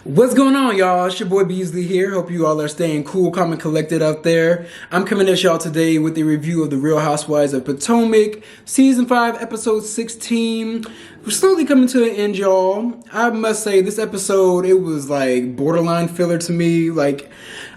What's going on, y'all? It's your boy Beasley here. Hope you all are staying cool, calm, and collected out there. I'm coming at y'all today with a review of The Real Housewives of Potomac, Season 5, Episode 16. We're slowly coming to an end, y'all. I must say, this episode, it was like borderline filler to me. Like,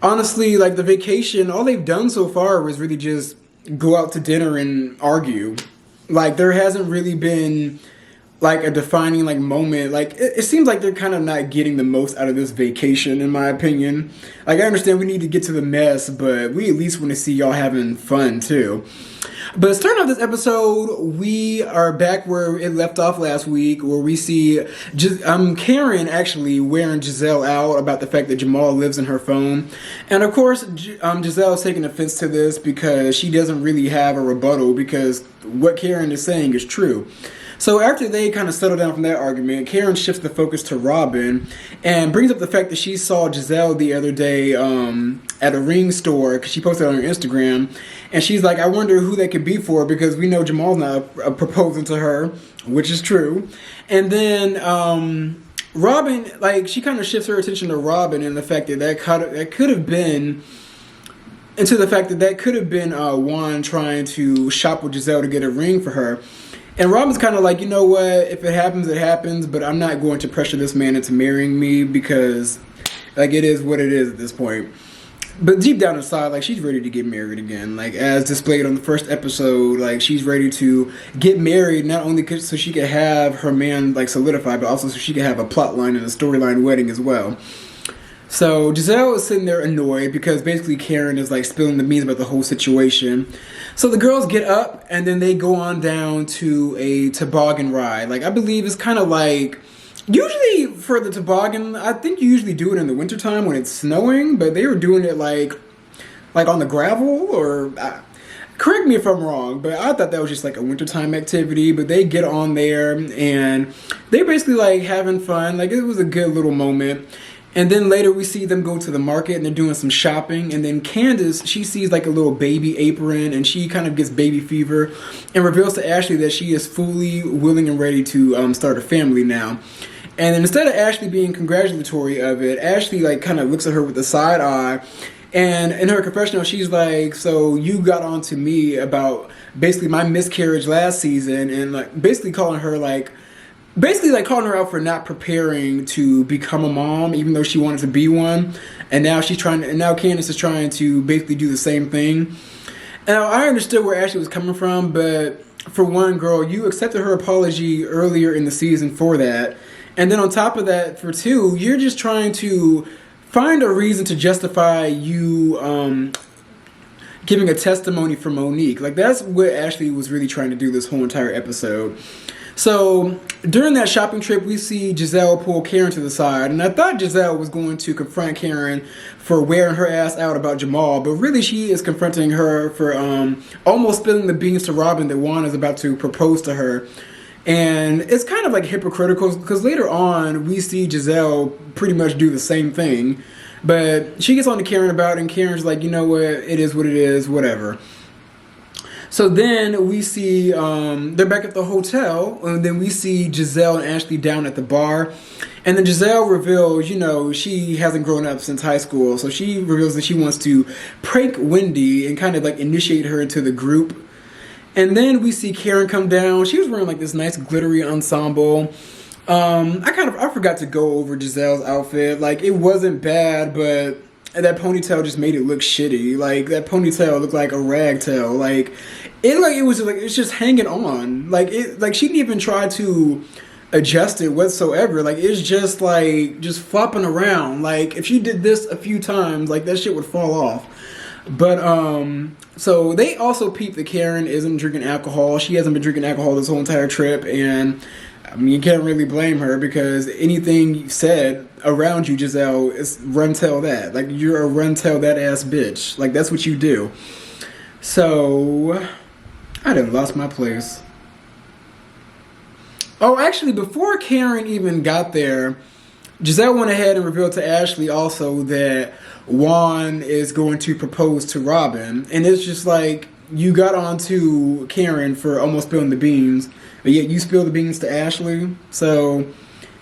honestly, like the vacation, all they've done so far was really just go out to dinner and argue. Like, there hasn't really been like a defining like moment. Like it seems like they're kind of not getting the most out of this vacation, in my opinion. Like, I understand we need to get to the mess, but we at least want to see y'all having fun too. But starting off this episode, we are back where it left off last week, where we see Karen actually wearing Giselle out about the fact that Jamal lives in her phone. And of course, Giselle is taking offense to this because she doesn't really have a rebuttal, because what Karen is saying is true. So after they kind of settle down from that argument, Karen shifts the focus to Robin and brings up the fact that she saw Giselle the other day at a ring store, because she posted on her Instagram. And she's like, I wonder who that could be for, because we know Jamal's not proposing to her, which is true. And then Robin, like, she kind of shifts her attention to Robin and the fact that that could have been Juan trying to shop with Giselle to get a ring for her. And Robin's kind of like, you know what, if it happens, it happens, but I'm not going to pressure this man into marrying me, because, like, it is what it is at this point. But deep down inside, like, she's ready to get married again. Like, as displayed on the first episode, like, she's ready to get married, not only so she could have her man, like, solidified, but also so she could have a plot line and a storyline wedding as well. So Giselle is sitting there annoyed because basically Karen is like spilling the beans about the whole situation. So the girls get up and then they go on down to a toboggan ride. Like, I believe it's kind of like, usually for the toboggan, I think you usually do it in the wintertime when it's snowing, but they were doing it like on the gravel, or correct me if I'm wrong, but I thought that was just like a wintertime activity. But they get on there and they're basically like having fun. Like, it was a good little moment. And then later we see them go to the market and they're doing some shopping. And then Candace, she sees like a little baby apron and she kind of gets baby fever and reveals to Ashley that she is fully willing and ready to start a family now. And then instead of Ashley being congratulatory of it, Ashley like kind of looks at her with a side eye. And in her confessional, she's like, so you got on to me about basically my miscarriage last season, and like basically calling her out for not preparing to become a mom, even though she wanted to be one. And now Candace is trying to basically do the same thing. Now, I understood where Ashley was coming from, but for one, girl, you accepted her apology earlier in the season for that. And then on top of that, for two, you're just trying to find a reason to justify you giving a testimony for Monique. Like, that's what Ashley was really trying to do this whole entire episode. So during that shopping trip, we see Giselle pull Karen to the side, and I thought Giselle was going to confront Karen for wearing her ass out about Jamal, but really she is confronting her for almost spilling the beans to Robin that Juan is about to propose to her. And it's kind of like hypocritical, because later on we see Giselle pretty much do the same thing, but she gets on to Karen about it, and Karen's like, you know what, it is what it is, whatever. So then we see, they're back at the hotel, and then we see Giselle and Ashley down at the bar. And then Giselle reveals, you know, she hasn't grown up since high school, so she reveals that she wants to prank Wendy and kind of like initiate her into the group. And then we see Karen come down. She was wearing like this nice glittery ensemble. I forgot to go over Giselle's outfit. Like, it wasn't bad, but that ponytail just made it look shitty. Like, that ponytail looked like a ragtail. Like it's just hanging on. Like, she didn't even try to adjust it whatsoever. Like, it's just flopping around. Like, if she did this a few times, like, that shit would fall off. But so they also peep that Karen isn't drinking alcohol. She hasn't been drinking alcohol this whole entire trip, and I mean, you can't really blame her, because anything you said around you, Giselle, is run tell that. Like, you're a run tell that ass bitch. Like, that's what you do. So I done lost my place. Oh, actually, before Karen even got there, Giselle went ahead and revealed to Ashley also that Juan is going to propose to Robin. And it's just like, you got on to Karen for almost spilling the beans, but yet you spilled the beans to Ashley. So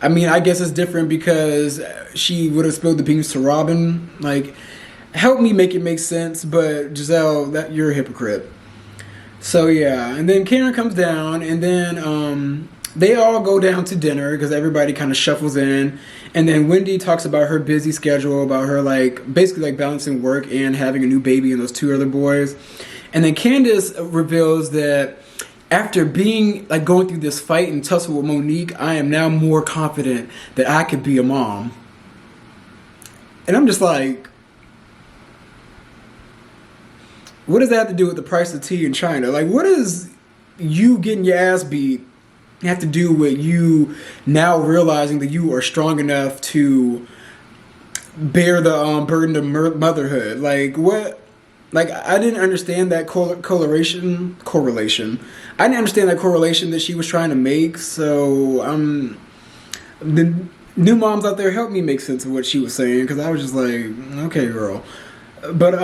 I mean, I guess it's different because she would have spilled the beans to Robin. Like, help me make it make sense, but Giselle, that you're a hypocrite. So yeah, and then Karen comes down, and then they all go down to dinner because everybody kind of shuffles in, and then Wendy talks about her busy schedule, about her like basically like balancing work and having a new baby and those two other boys, and then Candace reveals that after being like going through this fight and tussle with Monique, I am now more confident that I could be a mom, and I'm just like, what does that have to do with the price of tea in China? Like, what does you getting your ass beat have to do with you now realizing that you are strong enough to bear the burden of motherhood? Like, what? Like, I didn't understand that correlation. I didn't understand that correlation that she was trying to make. So, the new moms out there, help me make sense of what she was saying, because I was just like, okay, girl. But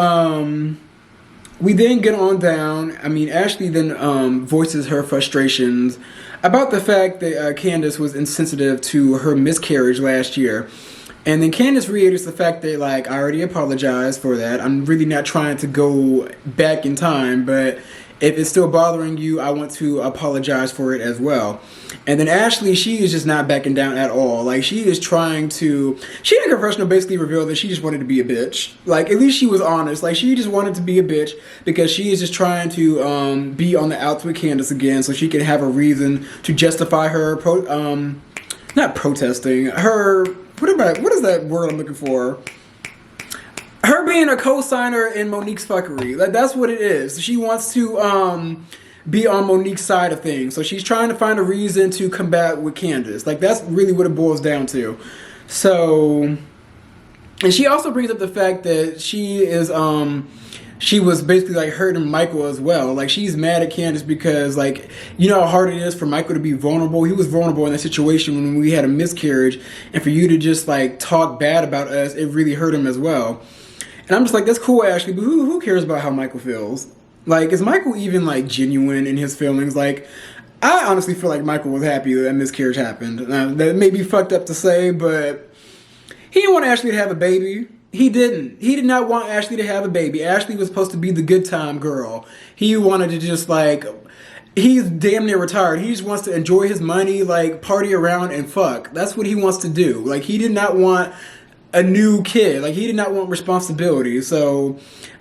we then get on down. I mean, Ashley then voices her frustrations about the fact that Candace was insensitive to her miscarriage last year. And then Candace reiterates the fact that, like, I already apologized for that. I'm really not trying to go back in time, but if it's still bothering you, I want to apologize for it as well. And then Ashley, she is just not backing down at all. Like, she is trying to... She in confessional basically revealed that she just wanted to be a bitch. Like, at least she was honest. Like, she just wanted to be a bitch because she is just trying to be on the outs with Candace again so she can have a reason to justify her... not protesting. Her... What is that word I'm looking for? Her being a co-signer in Monique's fuckery. Like, that's what it is. She wants to be on Monique's side of things. So she's trying to find a reason to combat with Candace. Like, that's really what it boils down to. So, and she also brings up the fact that she is she was basically like hurting Michael as well. Like, she's mad at Candace because, like, you know how hard it is for Michael to be vulnerable. He was vulnerable in that situation when we had a miscarriage, and for you to just like talk bad about us, it really hurt him as well. And I'm just like, that's cool, Ashley, but who cares about how Michael feels? Like, is Michael even like genuine in his feelings? Like, I honestly feel like Michael was happy that miscarriage happened. That may be fucked up to say, but he didn't want Ashley to have a baby. He didn't. He did not want Ashley to have a baby. Ashley was supposed to be the good time girl. He wanted to just like, he's damn near retired. He just wants to enjoy his money, like party around and fuck. That's what he wants to do. Like, he did not want a new kid. Like, he did not want responsibility. So,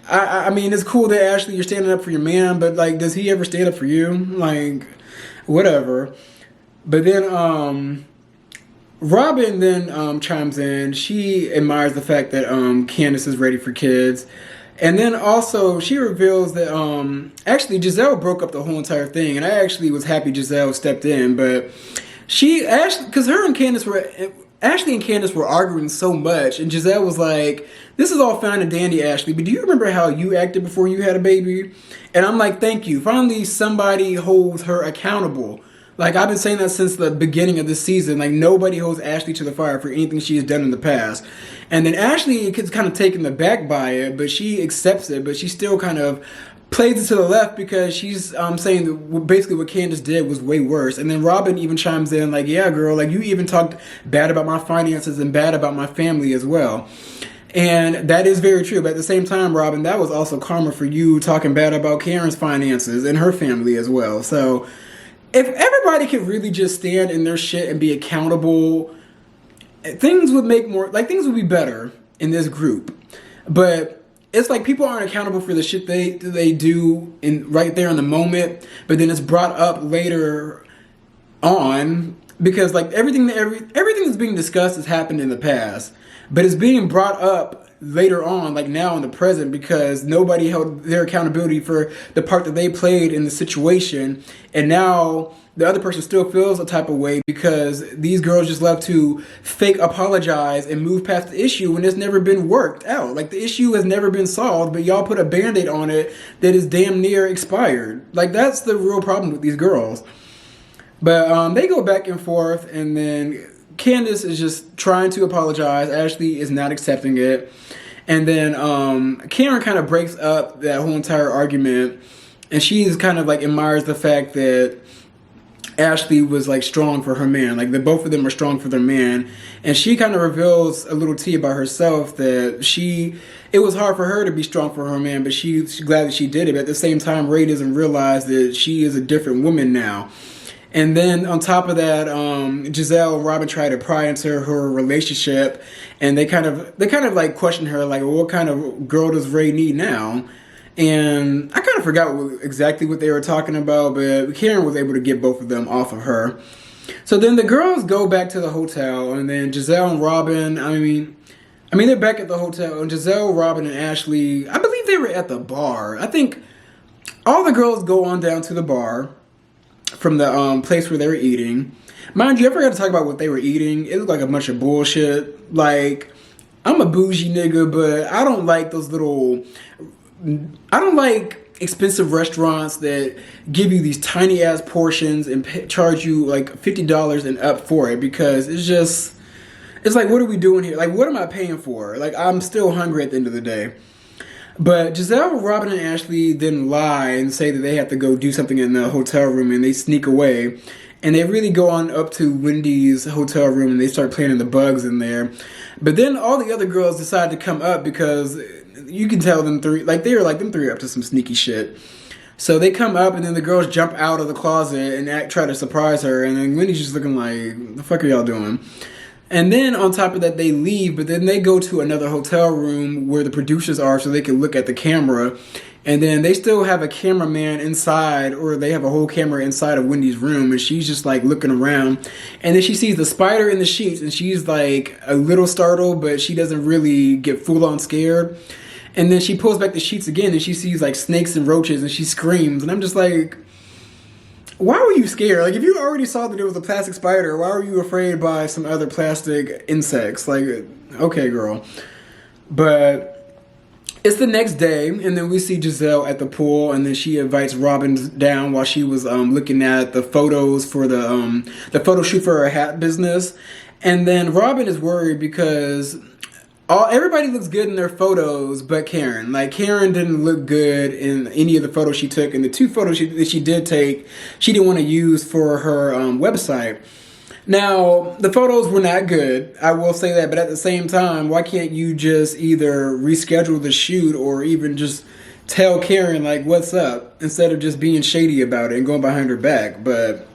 I mean, it's cool that Ashley, you're standing up for your man, but like, does he ever stand up for you? Like, whatever. But then, Robin then chimes in. She admires the fact that Candace is ready for kids. And then also she reveals that actually Giselle broke up the whole entire thing. And I actually was happy Giselle stepped in. But because Ashley and Candace were arguing so much. And Giselle was like, this is all fine and dandy, Ashley, but do you remember how you acted before you had a baby? And I'm like, thank you. Finally, somebody holds her accountable. Like, I've been saying that since the beginning of this season. Like, nobody holds Ashley to the fire for anything she has done in the past. And then Ashley is kind of taken aback by it, but she accepts it. But she still kind of plays it to the left because she's saying that basically what Candace did was way worse. And then Robin even chimes in like, yeah, girl, like, you even talked bad about my finances and bad about my family as well. And that is very true. But at the same time, Robin, that was also karma for you talking bad about Karen's finances and her family as well. So if everybody could really just stand in their shit and be accountable, things would be better in this group. But it's like people aren't accountable for the shit they do right there in the moment, but then it's brought up later on because like everything that's being discussed has happened in the past, but it's being brought up later on, like now in the present, because nobody held their accountability for the part that they played in the situation, and now the other person still feels a type of way because these girls just love to fake apologize and move past the issue when it's never been worked out. Like, the issue has never been solved, but y'all put a band-aid on it that is damn near expired. Like, that's the real problem with these girls. But they go back and forth, and then Candace is just trying to apologize. Ashley is not accepting it. And then Karen kind of breaks up that whole entire argument, and she's kind of like admires the fact that Ashley was like strong for her man. Like the both of them are strong for their man. And she kind of reveals a little tea about herself that it was hard for her to be strong for her man, but she's glad that she did it. But at the same time, Ray doesn't realize that she is a different woman now. And then on top of that, Giselle and Robin try to pry into her relationship, and they kind of like question her, like, well, what kind of girl does Ray need now? And I kind of forgot exactly what they were talking about, but Karen was able to get both of them off of her. So then the girls go back to the hotel, and then Giselle and Robin, I mean, they're back at the hotel, and Giselle, Robin, and Ashley, I believe they were at the bar. I think all the girls go on down to the bar from the place where they were eating. Mind you, I forgot to talk about what they were eating. It looked like a bunch of bullshit. Like, I'm a bougie nigga, but I don't like expensive restaurants that give you these tiny ass portions and charge you like $50 and up for it, because it's like, what are we doing here? Like, what am I paying for? Like, I'm still hungry at the end of the day. But Giselle, Robin, and Ashley then lie and say that they have to go do something in the hotel room, and they sneak away. And they really go on up to Wendy's hotel room, and they start planting the bugs in there. But then all the other girls decide to come up, because you can tell them three are up to some sneaky shit. So they come up, and then the girls jump out of the closet and try to surprise her. And then Wendy's just looking like, the fuck are y'all doing? And then on top of that, they leave, but then they go to another hotel room where the producers are so they can look at the camera. And then they still have a cameraman inside, or they have a whole camera inside of Wendy's room, and she's just like looking around. And then she sees the spider in the sheets, and she's like a little startled, but she doesn't really get full on scared. And then she pulls back the sheets again, and she sees like snakes and roaches, and she screams. And I'm just like, why were you scared? Like, if you already saw that it was a plastic spider, why were you afraid by some other plastic insects? Like, okay, girl. But it's the next day, and then we see Giselle at the pool, and then she invites Robin down while she was looking at the photos for the photo shoot for her hat business. And then Robin is worried because everybody looks good in their photos but Karen. Like, Karen didn't look good in any of the photos she took, and the two photos that she did take, she didn't want to use for her website. Now, the photos were not good, I will say that, but at the same time, why can't you just either reschedule the shoot or even just tell Karen, like, what's up, instead of just being shady about it and going behind her back? But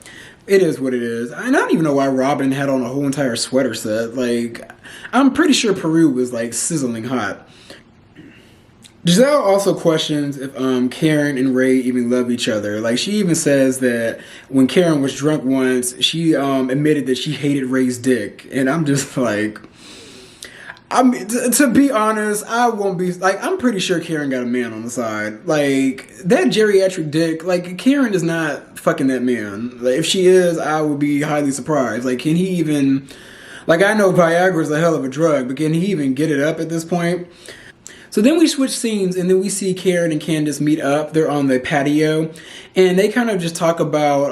it is what it is. And I don't even know why Robin had on a whole entire sweater set. Like, I'm pretty sure Peru was like sizzling hot. Giselle also questions if Karen and Ray even love each other. Like, she even says that when Karen was drunk once, she admitted that she hated Ray's dick. And I'm just like, I mean, to be honest, I won't be, like, I'm pretty sure Karen got a man on the side. Like, that geriatric dick, like, Karen is not fucking that man. Like, if she is, I would be highly surprised. Like, can he even, like, I know Viagra's a hell of a drug, but can he even get it up at this point? So then we switch scenes, and then we see Karen and Candace meet up. They're on the patio, and they kind of just talk about,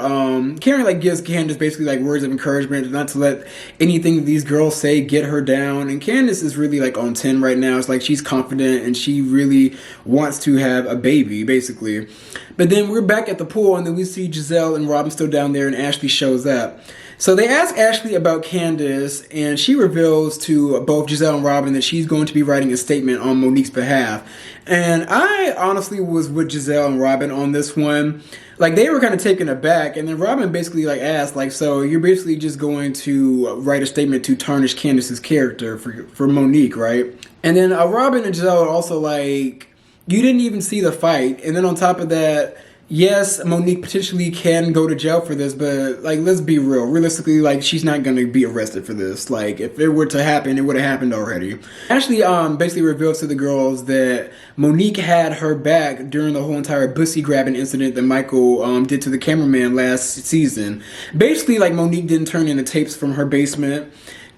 Karen like gives Candace basically like words of encouragement not to let anything these girls say get her down. And Candace is really like on 10 right now. It's like she's confident and she really wants to have a baby, basically. But then we're back at the pool, and then we see Giselle and Robin still down there, and Ashley shows up. So they ask Ashley about Candace, and she reveals to both Giselle and Robin that she's going to be writing a statement on Monique's behalf. And I honestly was with Giselle and Robin on this one. Like, they were kind of taken aback, and then Robin basically like asked, like, so you're basically just going to write a statement to tarnish Candace's character for Monique, right? And then Robin and Giselle are also like, you didn't even see the fight. And then on top of that, yes, Monique potentially can go to jail for this, but, like, let's be real. Realistically, like, she's not going to be arrested for this. Like, if it were to happen, it would have happened already. Ashley basically reveals to the girls that Monique had her back during the whole entire bussy grabbing incident that Michael did to the cameraman last season. Basically, like, Monique didn't turn in the tapes from her basement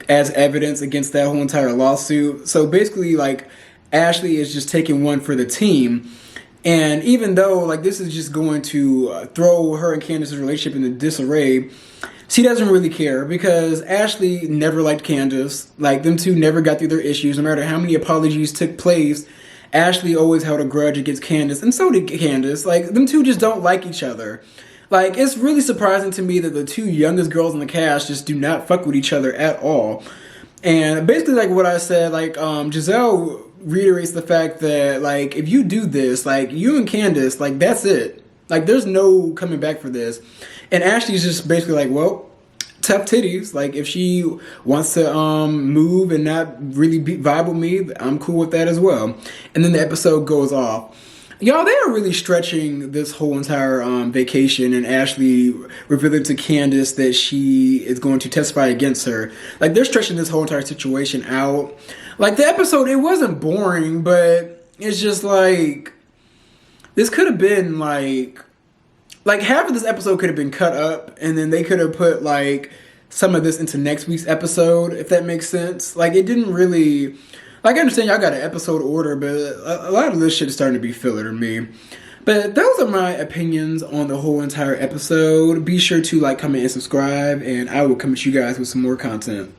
as evidence against that whole entire lawsuit. So basically, like, Ashley is just taking one for the team. And even though, like, this is just going to throw her and Candace's relationship into disarray, she doesn't really care, because Ashley never liked Candace. Like, them two never got through their issues. No matter how many apologies took place, Ashley always held a grudge against Candace, and so did Candace. Like, them two just don't like each other. Like, it's really surprising to me that the two youngest girls in the cast just do not fuck with each other at all. And basically, like what I said, like Giselle reiterates the fact that, like, if you do this, like, you and Candace, like, that's it. Like, there's no coming back for this. And Ashley's just basically like, well, tough titties. Like, if she wants to move and not really vibe with me, I'm cool with that as well. And then the episode goes off. Y'all, they are really stretching this whole entire vacation, and Ashley revealing to Candace that she is going to testify against her. Like, they're stretching this whole entire situation out. Like, the episode, it wasn't boring, but it's just like, this could have been like half of this episode could have been cut up, and then they could have put like some of this into next week's episode, if that makes sense. Like, it didn't really, like, I understand y'all got an episode order, but a lot of this shit is starting to be filler to me. But those are my opinions on the whole entire episode. Be sure to like, comment, and subscribe, and I will come at you guys with some more content.